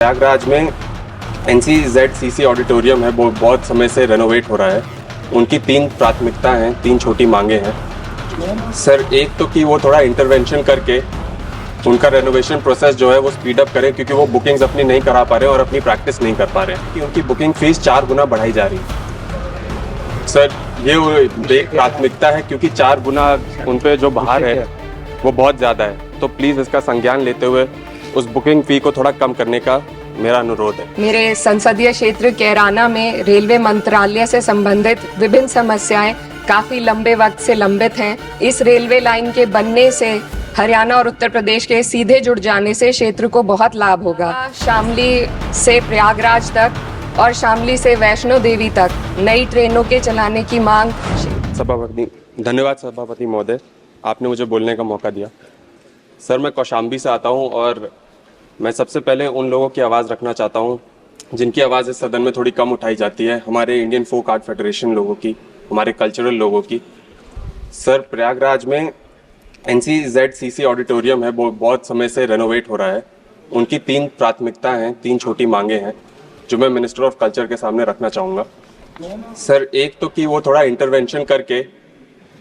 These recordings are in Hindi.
प्रयागराज में NCZCC ऑडिटोरियम है, वो बहुत समय से रेनोवेट हो रहा है। उनकी 3 प्राथमिकता हैं, 3 छोटी मांगे हैं सर। एक तो कि वो थोड़ा इंटरवेंशन करके उनका रेनोवेशन प्रोसेस जो है वो स्पीड अप करें, क्योंकि वो बुकिंग्स अपनी नहीं करा पा रहे हैं और अपनी प्रैक्टिस नहीं कर पा रहे हैं कि उनकी बुकिंग फीस 4 गुना बढ़ाई जा रही है सर। ये एक प्राथमिकता है, क्योंकि 4 गुना उन पे जो भार है वो बहुत ज़्यादा है। तो प्लीज़ इसका संज्ञान लेते हुए उस बुकिंग फ़ी को थोड़ा कम करने का मेरा अनुरोध है। मेरे संसदीय क्षेत्र कैराना में रेलवे मंत्रालय से संबंधित विभिन्न समस्याएं काफी लंबे वक्त से लंबित हैं। इस रेलवे लाइन के बनने से हरियाणा और उत्तर प्रदेश के सीधे जुड़ जाने से क्षेत्र को बहुत लाभ होगा। शामली से प्रयागराज तक और शामली से वैष्णो देवी तक नई ट्रेनों के चलाने की मांग। धन्यवाद सभापति महोदय, आपने मुझे बोलने का मौका दिया। सर, मैं कौशाम्बी से आता हूं और मैं सबसे पहले उन लोगों की आवाज़ रखना चाहता हूं जिनकी आवाज़ इस सदन में थोड़ी कम उठाई जाती है, हमारे इंडियन फोक आर्ट फेडरेशन लोगों की, हमारे कल्चरल लोगों की। सर, प्रयागराज में NCZCC ऑडिटोरियम है, वो बहुत समय से रेनोवेट हो रहा है। उनकी 3 प्राथमिकता हैं, 3 छोटी मांगे हैं जो मैं मिनिस्टर ऑफ कल्चर के सामने रखना चाहूँगा सर। एक तो कि वो थोड़ा इंटरवेंशन करके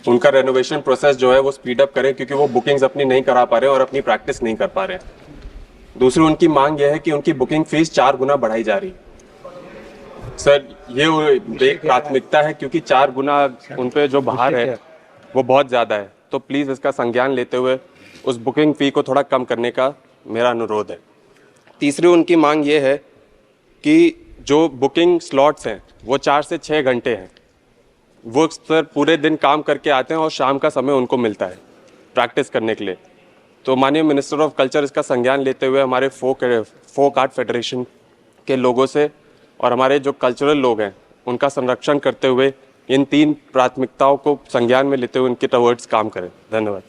उनका रेनोवेशन प्रोसेस जो है वो स्पीड अप करें, क्योंकि वो बुकिंग्स अपनी नहीं करा पा रहे हैं और अपनी प्रैक्टिस नहीं कर पा रहे हैं। दूसरी उनकी मांग यह है कि उनकी बुकिंग फीस 4 गुना बढ़ाई जा रही है सर। ये एक प्राथमिकता है, क्योंकि 4 गुना उन पे जो भार है वो बहुत ज़्यादा है। तो प्लीज़ इसका संज्ञान लेते हुए उस बुकिंग फ़ी को थोड़ा कम करने का मेरा अनुरोध है। तीसरी उनकी मांग ये है कि जो बुकिंग स्लॉट्स हैं वो 4 से 6 घंटे हैं। वो सर पूरे दिन काम करके आते हैं और शाम का समय उनको मिलता है प्रैक्टिस करने के लिए। तो माननीय मिनिस्टर ऑफ कल्चर इसका संज्ञान लेते हुए हमारे फोक आर्ट फेडरेशन के लोगों से और हमारे जो कल्चरल लोग हैं उनका संरक्षण करते हुए इन 3 प्राथमिकताओं को संज्ञान में लेते हुए उनके टवर्ड्स काम करें। धन्यवाद।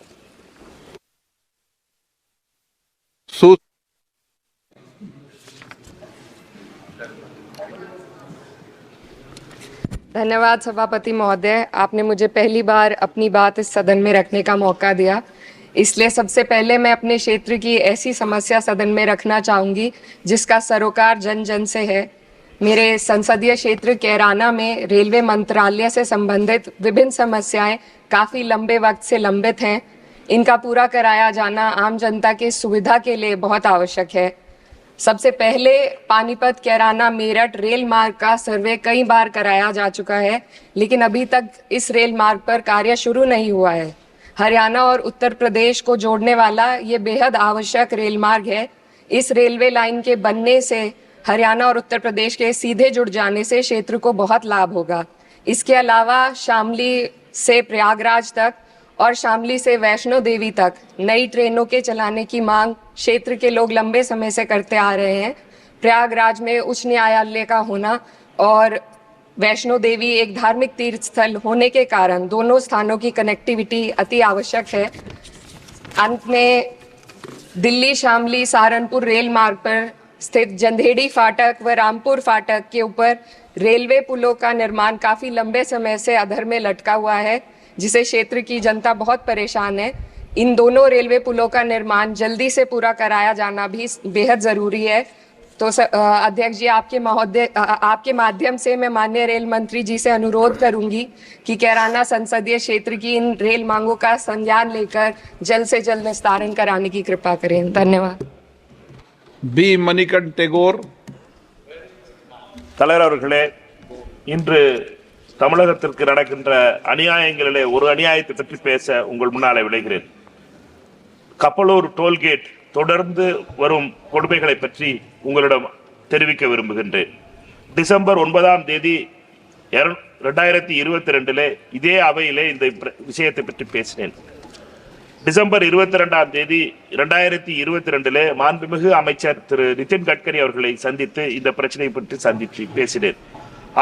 धन्यवाद सभापति महोदय, आपने मुझे पहली बार अपनी बात इस सदन में रखने का मौका दिया। इसलिए सबसे पहले मैं अपने क्षेत्र की ऐसी समस्या सदन में रखना चाहूंगी जिसका सरोकार जन जन से है। मेरे संसदीय क्षेत्र कैराना में रेलवे मंत्रालय से संबंधित विभिन्न समस्याएं काफी लंबे वक्त से लंबित हैं। इनका पूरा कराया जाना आम जनता की सुविधा के लिए बहुत आवश्यक है। सबसे पहले पानीपत कैराना मेरठ रेल मार्ग का सर्वे कई बार कराया जा चुका है, लेकिन अभी तक इस रेल मार्ग पर कार्य शुरू नहीं हुआ है। हरियाणा और उत्तर प्रदेश को जोड़ने वाला ये बेहद आवश्यक रेल मार्ग है। इस रेलवे लाइन के बनने से हरियाणा और उत्तर प्रदेश के सीधे जुड़ जाने से क्षेत्र को बहुत लाभ होगा। इसके अलावा शामली से प्रयागराज तक और शामली से वैष्णो देवी तक नई ट्रेनों के चलाने की मांग क्षेत्र के लोग लंबे समय से करते आ रहे हैं। प्रयागराज में उच्च न्यायालय का होना और वैष्णो देवी एक धार्मिक तीर्थ स्थल होने के कारण दोनों स्थानों की कनेक्टिविटी अति आवश्यक है। अंत में दिल्ली शामली सहारनपुर रेल मार्ग पर स्थित जंधेड़ी फाटक व रामपुर फाटक के ऊपर रेलवे पुलों का निर्माण काफी लंबे समय से अधर में लटका हुआ है, जिसे क्षेत्र की जनता बहुत परेशान है। इन दोनों रेलवे पुलों का निर्माण जल्दी से पूरा कराया जाना भी बेहद जरूरी है। तो अध्यक्ष जी, आपके माध्यम से मैं माननीय रेल मंत्री जी से अनुरोध करूंगी कि कैराना संसदीय क्षेत्र की इन रेल मांगों का संज्ञान लेकर जल्द से जल्द निस्तारण कराने की कृपा करें। धन्यवाद। बी मणिकंठ टेगोर। தலைவர் அவர்களே, இன்று தமிழகத்திற்கு நடக்கின்ற அநியாயங்களிலே ஒரு அநியாயத்தை பற்றி பேச உங்கள் முன்னாலே விளைகிறேன். கப்பலூர் டோல்கேட் தொடர்ந்து வரும் கொடுமைகளை பற்றி உங்களிடம் தெரிவிக்க விரும்புகின்றேன். டிசம்பர் 9ஆம் தேதி 2022 இதே அவையிலே இந்த விஷயத்தை பற்றி பேசினேன். டிசம்பர் 22ஆம் தேதி 2022 மாண்புமிகு அமைச்சர் திரு நிதின் கட்கரி அவர்களை சந்தித்து இந்த பிரச்சனை பற்றி பேசினேன்.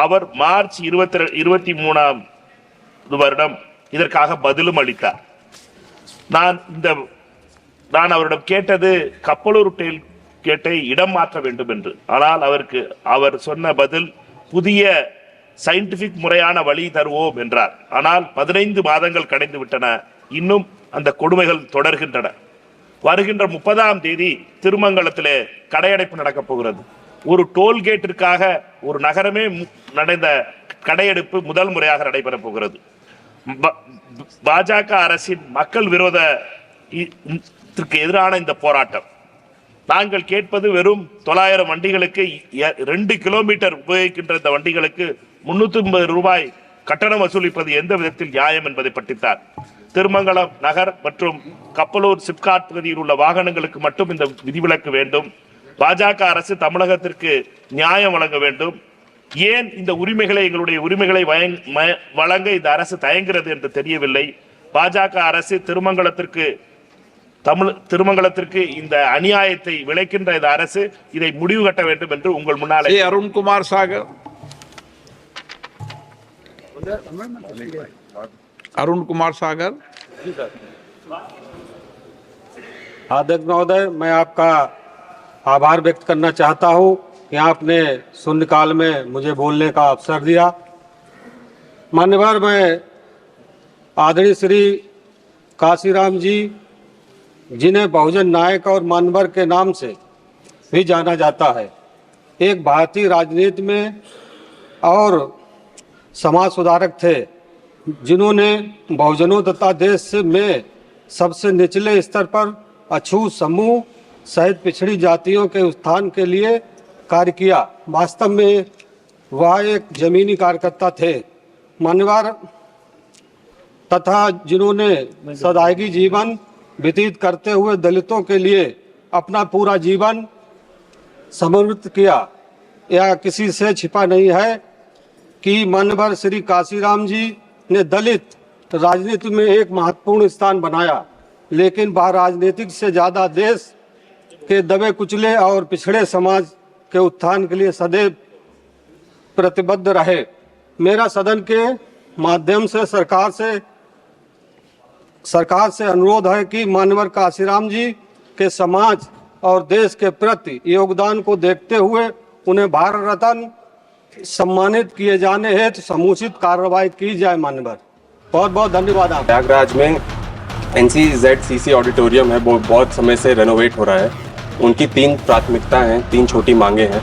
அவர் மார்ச் 23ஆம் வருடம் இதற்காக பதிலும் அளித்தார். நான் அவரிடம் கேட்டது கப்பலூர் டோல்கேட்டை இடம் மாற்ற வேண்டும் என்று. ஆனால் அவர் சொன்ன பதில் புதிய சயின்டிபிக் முறையான வழி தருவோம் என்றார். ஆனால் 15 மாதங்கள் கடந்து விட்டன, இன்னும் அந்த கொடுமைகள் தொடர்கின்றன. வருகின்ற 30ஆம் தேதி திருமங்கலத்திலே கடையடைப்பு நடக்கப் போகிறது. ஒரு டோல்கேட்டிற்காக ஒரு நகரமே நடந்த கடையெடுப்பு முதல் முறையாக நடைபெறப் போகிறது. பாஜக அரசின் மக்கள் விரோதத்திற்கு எதிரான இந்த போராட்டம் நாங்கள் கேட்பது வெறும் 900 வண்டிகளுக்கு 2 கிலோமீட்டர் உபயோகிக்கின்ற இந்த வண்டிகளுக்கு 350 ரூபாய் கட்டணம் வசூலிப்பது எந்த விதத்தில் நியாயம் என்பதை பற்றித்தான். திருமங்கலம் நகர் மற்றும் கப்பலூர் சிப்காட் பகுதியில் உள்ள வாகனங்களுக்கு மட்டும் இந்த விதிவிலக்கு வேண்டும். பாஜக அரசு தமிழகத்திற்கு நியாயம் வழங்க வேண்டும். ஏன் இந்த உரிமைகளை எங்களுடைய உரிமைகளை வழங்க இந்த அரசு தயங்குகிறது என்று தெரியவில்லை. பாஜக அரசு திருமங்கலத்திற்கு இந்த அநியாயத்தை விளைக்கின்ற இந்த அரசு இதை முடிவு கட்ட வேண்டும் என்று உங்கள் முன்னாலே अरुण कुमार सागर अरुण कुमार सागर अध्यक्ष महोदय, मैं आपका आभार व्यक्त करना चाहता हूं कि आपने शून्यकाल में मुझे बोलने का अवसर दिया। मान्यवर, मैं आदरणीय श्री काशीराम जी, जिन्हें बहुजन नायक और मानवर के नाम से भी जाना जाता है, एक भारतीय राजनीति में और समाज सुधारक थे, जिन्होंने बहुजनों तथा देश में सबसे निचले स्तर पर अछूत समूह सहित पिछड़ी जातियों के उत्थान के लिए कार्य किया। वास्तव में वह एक जमीनी कार्यकर्ता थे, मान्यवर, तथा जिन्होंने सदायगी जीवन व्यतीत करते हुए दलितों के लिए अपना पूरा जीवन समर्पित किया। यह किसी से छिपा नहीं है कि मानवर श्री काशीराम जी ने दलित राजनीति में एक महत्वपूर्ण स्थान बनाया, लेकिन वह राजनीतिक से ज़्यादा देश के दबे कुचले और पिछड़े समाज के उत्थान के लिए सदैव प्रतिबद्ध रहे। मेरा सदन के माध्यम से सरकार से अनुरोध है कि मानवर काशीराम जी के समाज और देश के प्रति योगदान को देखते हुए उन्हें भारत रत्न सम्मानित किए जाने हेतु समुचित कार्रवाई की जाए। मानवर, बहुत बहुत धन्यवाद। आप प्रयागराज में NCZCC ऑडिटोरियम है, वो बहुत समय से रेनोवेट हो रहा है। उनकी 3 प्राथमिकता हैं, 3 छोटी मांगे हैं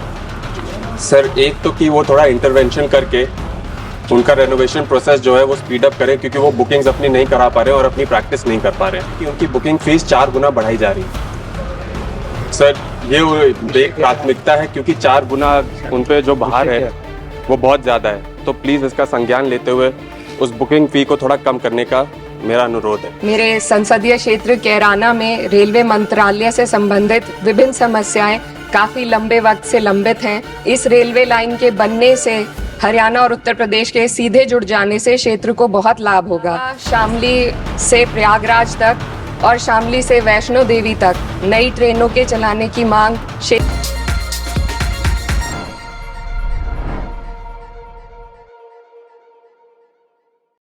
सर। एक तो कि वो थोड़ा इंटरवेंशन करके उनका रेनोवेशन प्रोसेस जो है वो स्पीड अप करें, क्योंकि वो बुकिंग्स अपनी नहीं करा पा रहे हैं और अपनी प्रैक्टिस नहीं कर पा रहे हैं कि उनकी बुकिंग फीस 4 गुना बढ़ाई जा रही है सर। ये एक प्राथमिकता है, क्योंकि 4 गुना उन पे जो भार है वो बहुत ज़्यादा है। तो प्लीज़ इसका संज्ञान लेते हुए उस बुकिंग फी को थोड़ा कम करने का मेरा अनुरोध है। मेरे संसदीय क्षेत्र कैराना में रेलवे मंत्रालय से संबंधित विभिन्न समस्याएं काफी लंबे वक्त से लंबित हैं। इस रेलवे लाइन के बनने से हरियाणा और उत्तर प्रदेश के सीधे जुड़ जाने से क्षेत्र को बहुत लाभ होगा। शामली से प्रयागराज तक और शामली से वैष्णो देवी तक नई ट्रेनों के चलाने की मांग